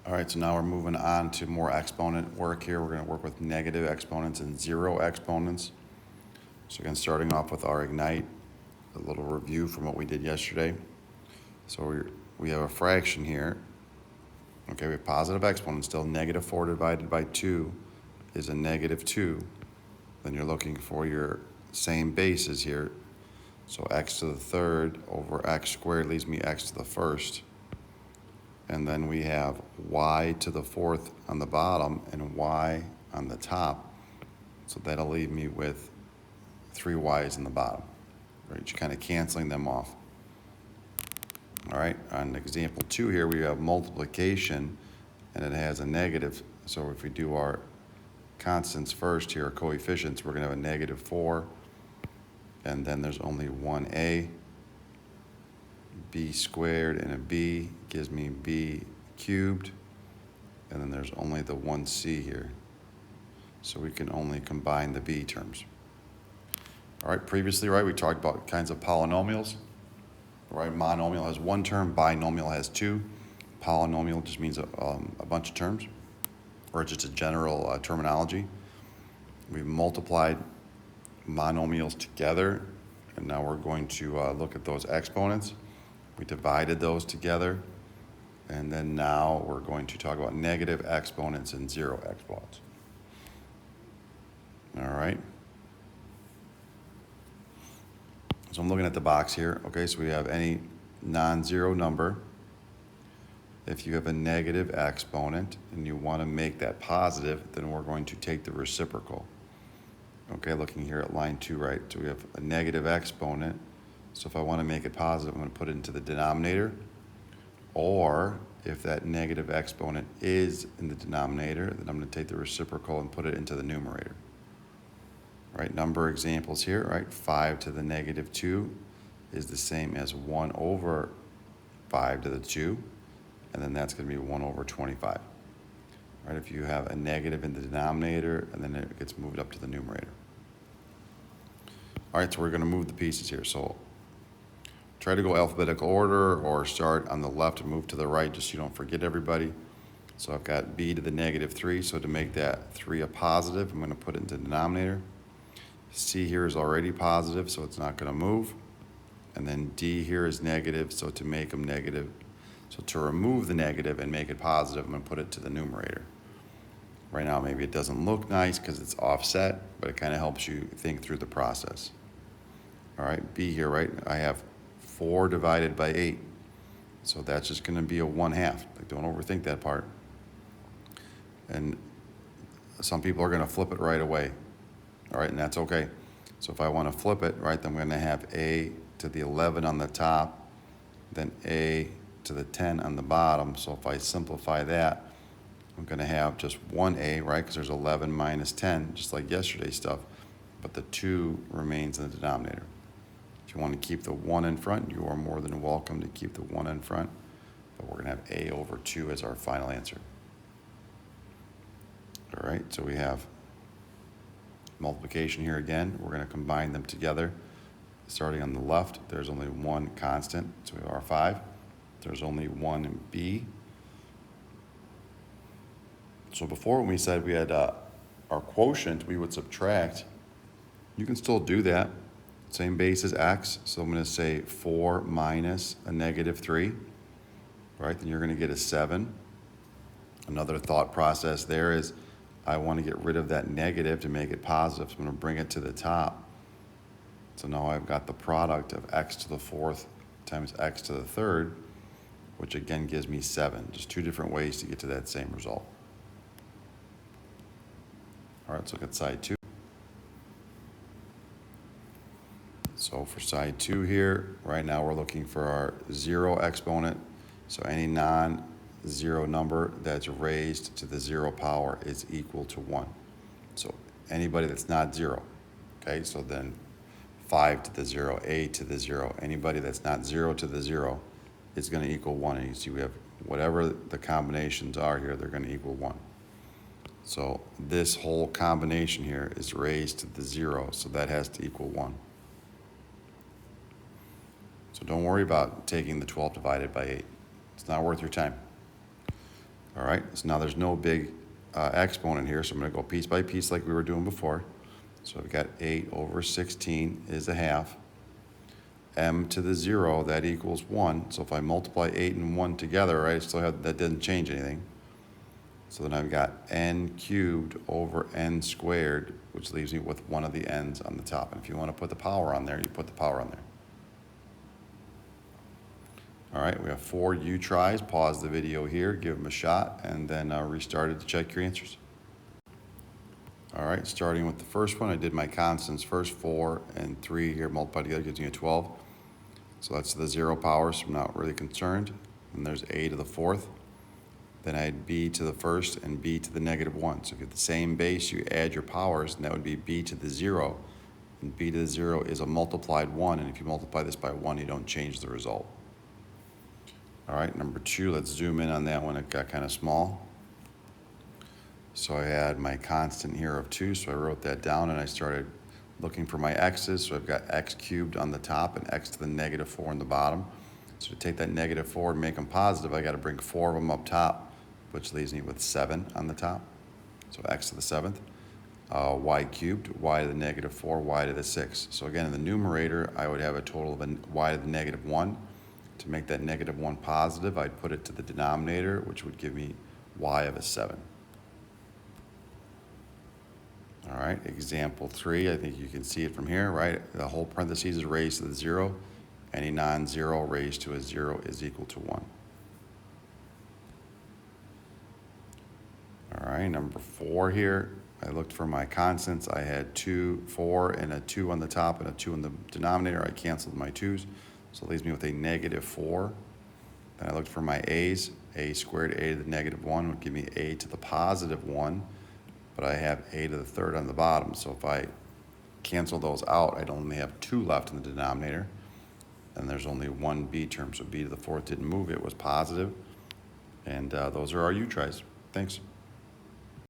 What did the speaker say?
All right, so now we're moving on to more exponent work here. We're going to work with negative exponents and zero exponents. So again, starting off with our ignite, a little review from what we did yesterday. So we have a fraction here. Okay, we have positive exponent still. Negative 4 divided by 2 is a negative 2. Then you're looking for your same bases here. So x to the third over x squared leaves me x to the first. And then we have y to the fourth on the bottom and y on the top. So that'll leave me with 3 y's in the bottom, right? You're kind of canceling them off. All right, on example 2 here, we have multiplication, and it has a negative. So if we do our constants first here, our coefficients, we're going to have a negative 4, and then there's only one a. B squared and a b gives me b cubed, and then there's only the one c here. So we can only combine the b terms. All right, previously, right, we talked about kinds of polynomials. Right, monomial has one term, binomial has two. Polynomial just means a bunch of terms, or just a general terminology. We've multiplied monomials together, and now we're going to look at those exponents. We divided those together, and then now we're going to talk about negative exponents and zero exponents. All right. So I'm looking at the box here. Okay, so we have any non-zero number. If you have a negative exponent and you want to make that positive, then we're going to take the reciprocal. Okay, looking here at line 2, right? So we have a negative exponent. So if I want to make it positive, I'm going to put it into the denominator. Or if that negative exponent is in the denominator, then I'm going to take the reciprocal and put it into the numerator. Right, number examples here, right? 5 to the negative 2 is the same as 1 over 5 to the 2, and then that's going to be 1 over 25. Right, if you have a negative in the denominator, and then it gets moved up to the numerator. All right, so we're going to move the pieces here. So try to go alphabetical order or start on the left and move to the right just so you don't forget everybody. So I've got b to the negative 3, so to make that 3 a positive, I'm going to put it into the denominator. C here is already positive, so it's not going to move. And then D here is negative, so to make them negative, so to remove the negative and make it positive, I'm going to put it to the numerator. Right now, maybe it doesn't look nice because it's offset, but it kind of helps you think through the process. All right, B here, right? I have 4 divided by 8, so that's just going to be a 1/2. Like, don't overthink that part. And some people are going to flip it right away. All right, and that's okay. So if I want to flip it, right, then I'm going to have a to the 11 on the top, then a to the 10 on the bottom. So if I simplify that, I'm going to have just 1a, right, because there's 11 minus 10, just like yesterday's stuff, but the 2 remains in the denominator. If you want to keep the 1 in front, you are more than welcome to keep the 1 in front, but we're going to have a over 2 as our final answer. All right, so we have multiplication here again. We're going to combine them together. Starting on the left, there's only one constant, so we have R5. There's only one B. So before, when we said we had our quotient, we would subtract. You can still do that. Same base as x, so I'm going to say 4 minus a negative 3. Right, then you're going to get a 7. Another thought process there is I want to get rid of that negative to make it positive, so I'm going to bring it to the top. So now I've got the product of x to the 4th times x to the 3rd, which again gives me 7. Just 2 different ways to get to that same result. All right, let's look at side 2. So for side 2 here, right now we're looking for our zero exponent. So any non-zero number that's raised to the 0 power is equal to 1. So anybody that's not 0, okay? So then 5 to the 0, a to the 0, anybody that's not 0 to the 0 is going to equal 1. And you see we have whatever the combinations are here, they're going to equal 1. So this whole combination here is raised to the 0, so that has to equal 1. So don't worry about taking the 12 divided by 8. It's not worth your time. All right, so now there's no big exponent here, so I'm going to go piece by piece like we were doing before. So I've got 8 over 16 is a half. M to the 0, that equals 1. So if I multiply 8 and 1 together, right, I still have, that didn't change anything. So then I've got n cubed over n squared, which leaves me with one of the n's on the top. And if you want to put the power on there, you put the power on there. All right, we have 4 U tries. Pause the video here, give them a shot, and then restart it to check your answers. All right, starting with the first one, I did my constants first. 4 and 3 here multiplied together gives me a 12. So that's the 0 power, so I'm not really concerned. And there's a to the 4th. Then I had b to the first and b to the -1. So if you have the same base, you add your powers, and that would be b to the 0. And b to the 0 is a multiplied 1, and if you multiply this by 1, you don't change the result. All right, number 2, let's zoom in on that one. It got kind of small. So I had my constant here of 2, so I wrote that down, and I started looking for my x's. So I've got x cubed on the top and x to the -4 on the bottom. So to take that -4 and make them positive, I got to bring 4 of them up top, which leaves me with 7 on the top. So x to the 7th. Y cubed, y to the -4, y to the 6. So again, in the numerator, I would have a total of a y to the -1. To make that -1 positive, I'd put it to the denominator, which would give me y of a 7. All right, example 3, I think you can see it from here, right? The whole parentheses is raised to the 0. Any non-zero raised to a 0 is equal to 1. All right, number 4 here, I looked for my constants. I had 2, 4, and a 2 on the top and a 2 in the denominator. I canceled my 2's, so it leaves me with a -4. Then I looked for my a's. A squared a to the -1 would give me a to the +1, but I have a to the 3rd on the bottom. So if I cancel those out, I'd only have 2 left in the denominator. And there's only one b term, so b to the 4th didn't move. It was positive. And those are our U tries. Thanks.